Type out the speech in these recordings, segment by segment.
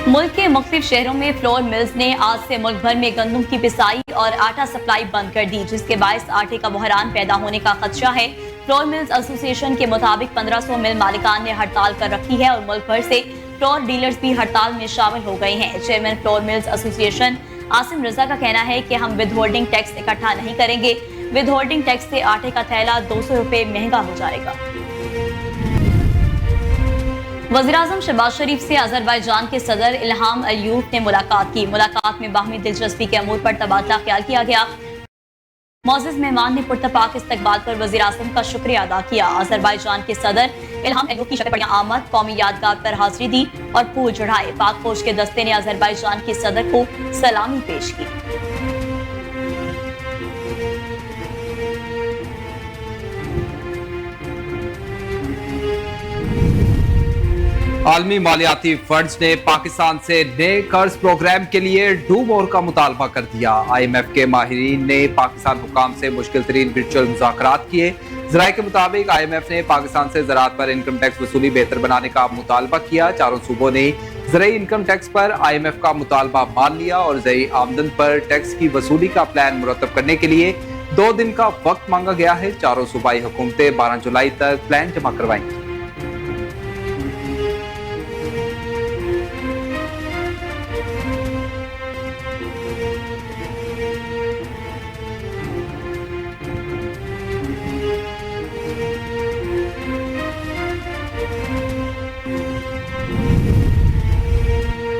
मुल्क के मुख्तलिफ शहरों में फ्लोर मिल्स ने आज से मुल्क भर में गंदम की पिसाई और आटा सप्लाई बंद कर दी, जिसके बायस आटे का बहरान पैदा होने का खदशा है। फ्लोर मिल्स एसोसिएशन के मुताबिक 1500 मिल मालिकान ने हड़ताल कर रखी है और मुल्क भर से फ्लोर डीलर्स भी हड़ताल में शामिल हो गए हैं। Chairman flour mills association Asim Raza का कहना है कि हम विद होल्डिंग टैक्स इकट्ठा नहीं करेंगे। विद होल्डिंग टैक्स से आटे का थैला 200 रुपए महंगा हो जाएगा। वज़ीर-ए-आज़म शहबाज शरीफ से अज़रबैजान के सदर इल्हाम अलियूफ ने मुलाकात की। मुलाकात में बाहमी दिलचस्पी के अमूर पर तबादला ख्याल किया गया। मौजूद मेहमान ने पुरतपाक इस्तकबाल पर वज़ीर-ए-आज़म का शुक्रिया अदा किया। अज़रबैजान के सदर इल्हाम अलियूफ की शक्ल आमद कौमी यादगार पर हाजिरी दी और फूल चढ़ाए। पाक फौज के दस्ते ने अज़रबैजान के सदर को सलामी पेश की। आलमी मालियाती फंड्स ने पाकिस्तान से नए कर्ज प्रोग्राम के लिए डू मोर का मुतालबा कर दिया। IMF के माहिरीन ने पाकिस्तान हुकाम से मुश्किल तरीन वर्चुअल मुज़ाकरात किए। ज़राए के मुताबिक IMF ने पाकिस्तान से ज़राअत पर इनकम टैक्स वसूली बेहतर बनाने का मुतालबा किया। चारों सूबों ने ज़राई इनकम टैक्स पर IMF का मुतालबा मान लिया और ज़राई आमदन पर टैक्स की वसूली का प्लान मुरतब करने के लिए 2 दिन का वक्त मांगा गया है। चारों सूबाई हुकूमतें 12 जुलाई तक प्लान जमा करवाएंगी।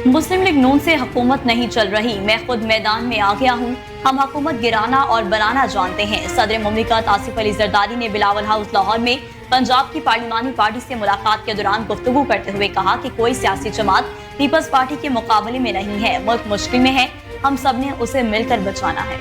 मुस्लिम लीग नून से हुकूमत नहीं चल रही, मैं खुद मैदान में आ गया हूँ। हम हुकूमत गिराना और बनाना जानते हैं। सदर मुमलिकत आसिफ अली जरदारी ने बिलावल हाउस लाहौर में पंजाब की पार्लिमानी पार्टी से मुलाकात के दौरान गुफ्तगू करते हुए कहा कि कोई सियासी जमात पीपल्स पार्टी के मुकाबले में नहीं है। मुल्क मुश्किल में है, हम सब ने उसे मिलकर बचाना है।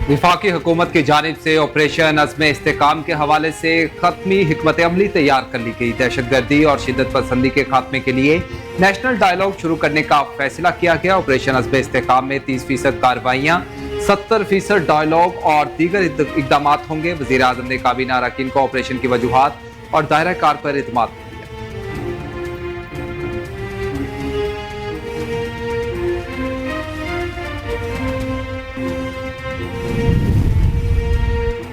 वफाकी हुकूमत की जानिब से ऑपरेशन अज़्म इस्तेकाम के हवाले से खत्मी हिकमत अमली तैयार कर ली गई। दहशतगर्दी और शिद्दत पसंदी के खात्मे के लिए नेशनल डायलॉग शुरू करने का फैसला किया गया। ऑपरेशन अज़्म इस्तेकाम में 30% कार्रवाइयाँ, 70% डायलॉग और दीगर इकदाम होंगे। वज़ीर आज़म ने काबीना अरकान को ऑपरेशन की वजूहात और दायरा कार पर एतमाद किया।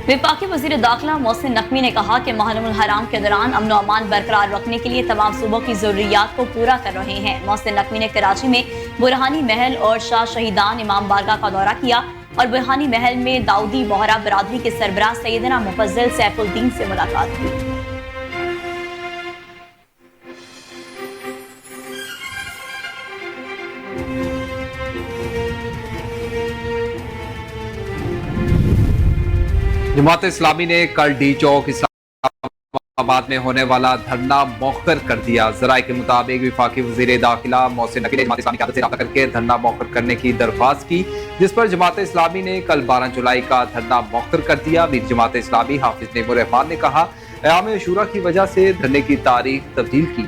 वफाकी वज़ीर दाखिला मोहसिन नकवी ने कहा कि माहरमुल हराम के दौरान अमन और अमान बरकरार रखने के लिए तमाम सूबों की जरूरियात को पूरा कर रहे हैं। मोहसिन नकवी ने कराची में बुरहानी महल और शाह शहीदान इमाम बारगाह का दौरा किया और बुरहानी महल में दाऊदी बोहरा बरादरी के सरबराह सैयदना मुफज्जल सैफुद्दीन से मुलाकात की। जमात इस्लामी ने कल डी चौक इस्लामाबाद में होने वाला धरना मौखर कर दिया। ज़राए के मुताबिक वफाकी वज़ीर दाखिला मोहसिन नकवी ने जमात इस्लामी की क़यादत से रब्ता करके धरना मौखर करने की दरख्वास्त की, जिस पर जमात इस्लामी ने कल 12 जुलाई का धरना मौखर कर दिया। मीर जमात इस्लामी हाफिज नेमुर रहमान ने कहा, क़याम अशूरा की वजह से धरने की तारीख तब्दील की।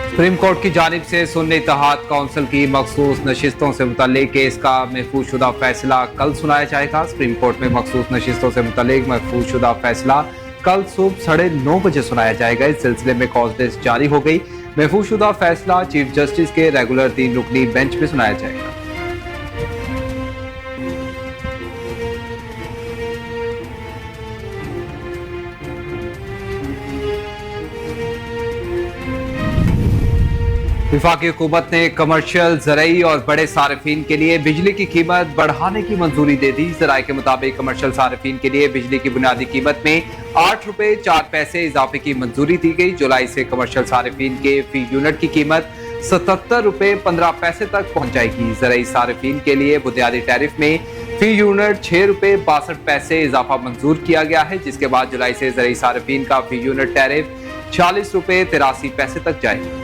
सुप्रीम कोर्ट की जानिब से सुन्नी इत्तेहाद काउंसिल की मखसूस नशिस्तों से मुतल्लिक केस का महफूज शुदा फैसला कल सुनाया जाएगा। सुप्रीम कोर्ट में मखसूस नशिस्तों से मुतल्लिक महफूज शुदा फैसला कल सुबह 9:30 बजे सुनाया जाएगा। इस सिलसिले में कॉज लिस्ट जारी हो गई। महफूज शुदा फैसला चीफ जस्टिस के रेगुलर 3 रुकनी बेंच में सुनाया जाएगा। वफाकी हुकूमत ने कमर्शियल, ज़रई और बड़े सार्फिन के लिए बिजली की कीमत बढ़ाने की मंजूरी दे दी। ज़राए के मुताबिक कमर्शियल सार्फिन के लिए बिजली की बुनियादी कीमत में 8 रुपए 4 पैसे इजाफे की मंजूरी दी गई। जुलाई से कमर्शियल सार्फिन के फी यूनिट की कीमत 77 रुपए 15 पैसे तक पहुंच जाएगी। ज़रई सार्फिन के लिए बुनियादी टैरिफ में फी यूनिट 6 रुपए 62 पैसे इजाफा मंजूर किया गया है, जिसके बाद जुलाई से ज़रई सार्फिन का फी यूनिट टैरिफ 46 रुपए 83 पैसे तक जाएगा।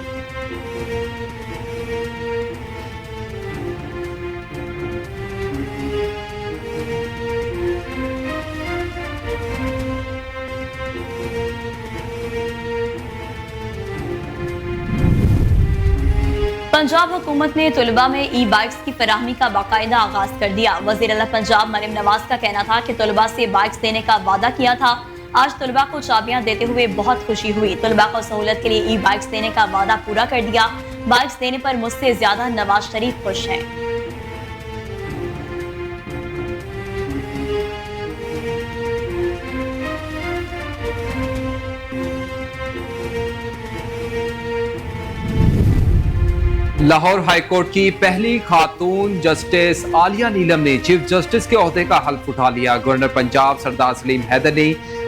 पंजाब हुकूमत ने तलबा में ई बाइक्स की फराहमी का बाकायदा आगाज कर दिया। वज़ीर आला पंजाब मरियम नवाज का कहना था कि तलबा से बाइक्स देने का वादा किया था। आज तलबा को चाबियां देते हुए बहुत खुशी हुई। तलबा को सहूलत के लिए ई बाइक्स देने का वादा पूरा कर दिया। बाइक्स देने पर मुझसे ज्यादा नवाज शरीफ खुश हैं। लाहौर हाईकोर्ट की पहली खातून जस्टिस आलिया नीलम ने चीफ जस्टिस के ओहदे का हल्फ उठा लिया। गवर्नर पंजाब सरदार सलीम हैदर ने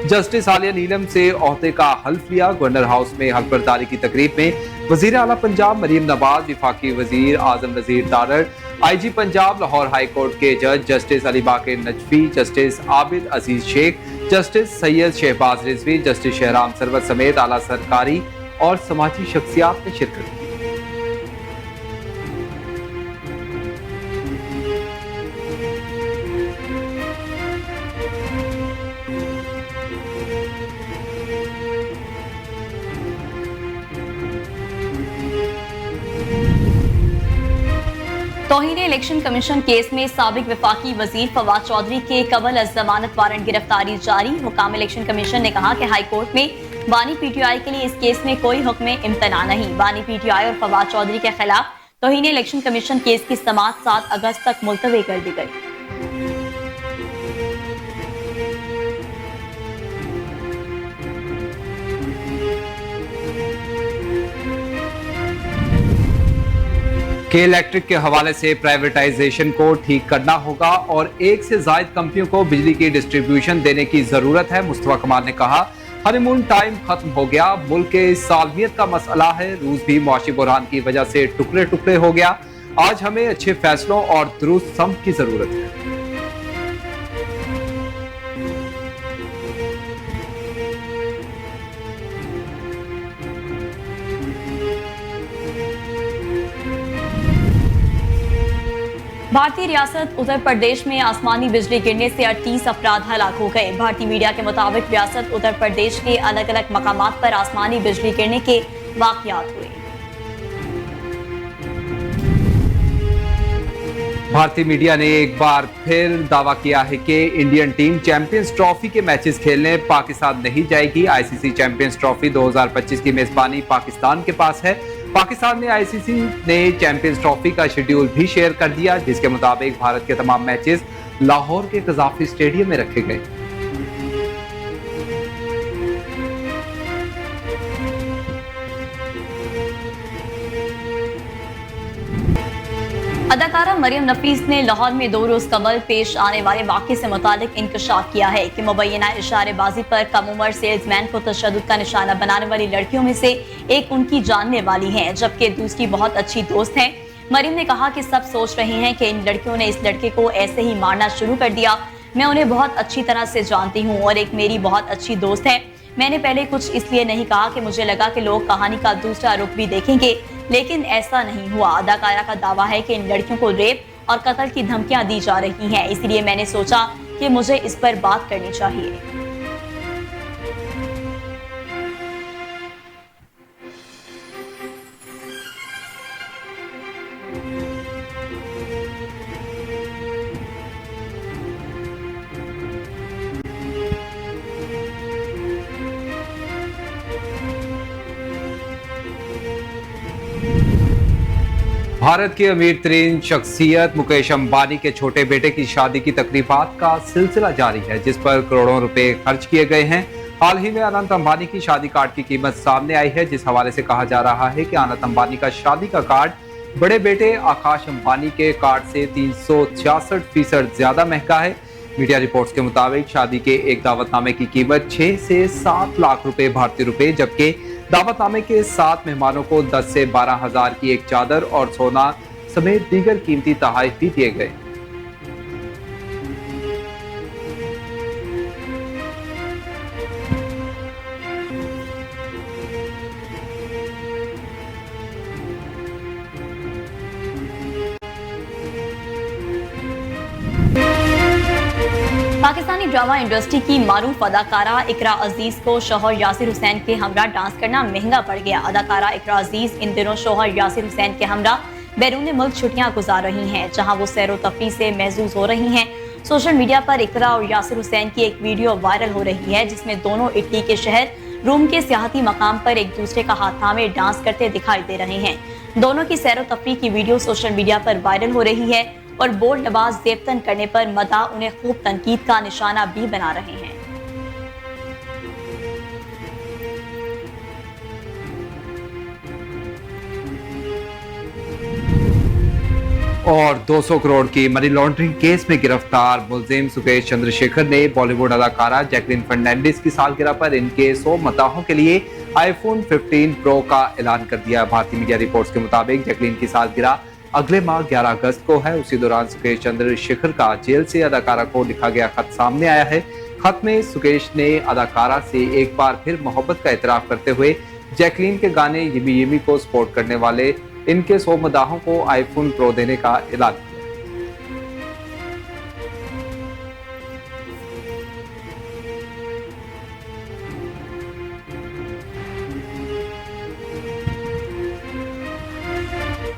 जस्टिस आलिया नीलम से ओहदे का हल्फ लिया। गवर्नर हाउस में हल्फ बर्दारी की तकरीब में वजीर आला पंजाब मरियम नवाज, वफाकी वजीर आजम नजीर तारड़, IG पंजाब, लाहौर हाईकोर्ट के जज जस्टिस अली बाकर Najafi, justice Abid Aziz Shaikh, justice Syed Shahbaz Rizvi, justice Shahram Sarwat समेत आला सरकारी और समाजी शख्सियात ने शिरकत की। तौहीन इलेक्शन कमीशन केस में साबिक वफाकी वजीर फवाद चौधरी के कबल अज जमानत वारंट गिरफ्तारी जारी। हुकाम इलेक्शन कमीशन ने कहा कि हाई कोर्ट में बानी PTI के लिए इस केस में कोई हुक्म इम्तना नहीं। बानी PTI और फवाद चौधरी के खिलाफ तौहीन इलेक्शन कमीशन केस की समाअत 7 अगस्त तक मुलतवी कर दी गई। के इलेक्ट्रिक के हवाले से प्राइवेटाइजेशन को ठीक करना होगा और एक से ज्यादा कंपनियों को बिजली की डिस्ट्रीब्यूशन देने की जरूरत है। मुस्तफा कमाल ने कहा, हनीमून टाइम खत्म हो गया, मुल्क के सालमियत का मसला है। रूस भी मुआशी बुरहान की वजह से टुकड़े टुकड़े हो गया। आज हमें अच्छे फैसलों और दुरुस्त समत की जरूरत है। भारतीय रियासत उत्तर प्रदेश में आसमानी बिजली गिरने से 38 अफराद हलाक हो गए। भारतीय मीडिया के मुताबिक रियासत उत्तर प्रदेश के अलग अलग मकामात पर आसमानी बिजली गिरने के वाकयात हुए। भारतीय मीडिया ने एक बार फिर दावा किया है कि इंडियन टीम चैंपियंस ट्रॉफी के मैचेस खेलने पाकिस्तान नहीं जाएगी। ICC चैंपियंस ट्रॉफी 2025 की मेजबानी पाकिस्तान के पास है। पाकिस्तान ने ICC ने चैंपियंस ट्रॉफी का शेड्यूल भी शेयर कर दिया, जिसके मुताबिक भारत के तमाम मैचेस लाहौर के कजाफी स्टेडियम में रखे गए। अदाकारा मरियम नफीस ने लाहौर में 2 रोज कबल पेश आने वाले वाक़े से मुतालिक इंकशाफ किया है कि मुबैना इशारेबाजी पर कम उम्र सेल्समैन को तशद्दुद का निशाना बनाने वाली लड़कियों में से एक उनकी जानने वाली है, जबकि दूसरी बहुत अच्छी दोस्त है। मरियम ने कहा कि सब सोच रहे हैं कि इन लड़कियों ने इस लड़के को ऐसे ही मारना शुरू कर दिया। मैं उन्हें बहुत अच्छी तरह से जानती हूँ और एक मेरी बहुत अच्छी दोस्त है। मैंने पहले कुछ इसलिए नहीं कहा कि मुझे लगा कि लोग कहानी का दूसरा रुख भी देखेंगे, लेकिन ऐसा नहीं हुआ। अदाकारा का दावा है कि इन लड़कियों को रेप और कत्ल की धमकियां दी जा रही हैं, इसलिए मैंने सोचा कि मुझे इस पर बात करनी चाहिए। भारत के अमीर तरीन शख्सियत मुकेश अंबानी के छोटे बेटे की शादी की तकरीबात का सिलसिला जारी है, जिस पर करोड़ों रुपए खर्च किए गए हैं। हाल ही में अनंत अंबानी की शादी कार्ड की कीमत सामने आई है, जिस हवाले से कहा जा रहा है कि अनंत अंबानी का शादी का कार्ड बड़े बेटे आकाश अंबानी के कार्ड से 366% ज्यादा महंगा है। मीडिया रिपोर्ट्स के मुताबिक शादी के एक दावतनामे की कीमत 6 से 7 लाख रुपए भारतीय रुपए, जबकि दावतनामे के 7 मेहमानों को 10 से 12 हजार की एक चादर और सोना समेत दीगर कीमती तोहफे भी दिए गए। पाकिस्तानी ड्रामा इंडस्ट्री की मारूफ अदाकारा इकरा अजीज को शौहर यासिर हुसैन के हमरा डांस करना महंगा पड़ गया। अदाकारा इकरा अजीज इन दिनों शौहर यासिर हुसैन के हमरा बैरून मुल्क छुट्टियां गुजार रही हैं, जहां वो सैर व तफरीह से महजूज हो रही हैं। सोशल मीडिया पर इकरा और यासिर हुसैन की एक वीडियो वायरल हो रही है, जिसमें दोनों इटली के शहर रोम के सियाहती मकाम पर एक दूसरे का हाथ थामे डांस करते दिखाई दे रहे हैं। दोनों की सैर व तफरीह की वीडियो सोशल मीडिया पर वायरल हो रही है और बोल्ड नवाज जेबतन करने पर मदा उन्हें खूब तनकीद का निशाना भी बना रहे हैं। और 200 करोड़ की मनी लॉन्ड्रिंग केस में गिरफ्तार मुलजिम सुकेश चंद्रशेखर ने बॉलीवुड अदाकारा जैकलीन फर्नांडिस की सालगिरह पर इनके 100 मदाहों के लिए आईफोन 15 प्रो का ऐलान कर दिया। भारतीय मीडिया रिपोर्ट्स के मुताबिक जैकलीन की सालगिरह अगले माह 11 अगस्त को है। उसी दौरान सुकेश चंद्रशेखर का जेल से अदाकारा को लिखा गया खत सामने आया है। खत में सुकेश ने अदाकारा से एक बार फिर मोहब्बत का इतराफ करते हुए जैकलीन के गाने यमी यमी को सपोर्ट करने वाले इनके 100 मदाहों को आईफोन प्रो देने का ऐलान किया।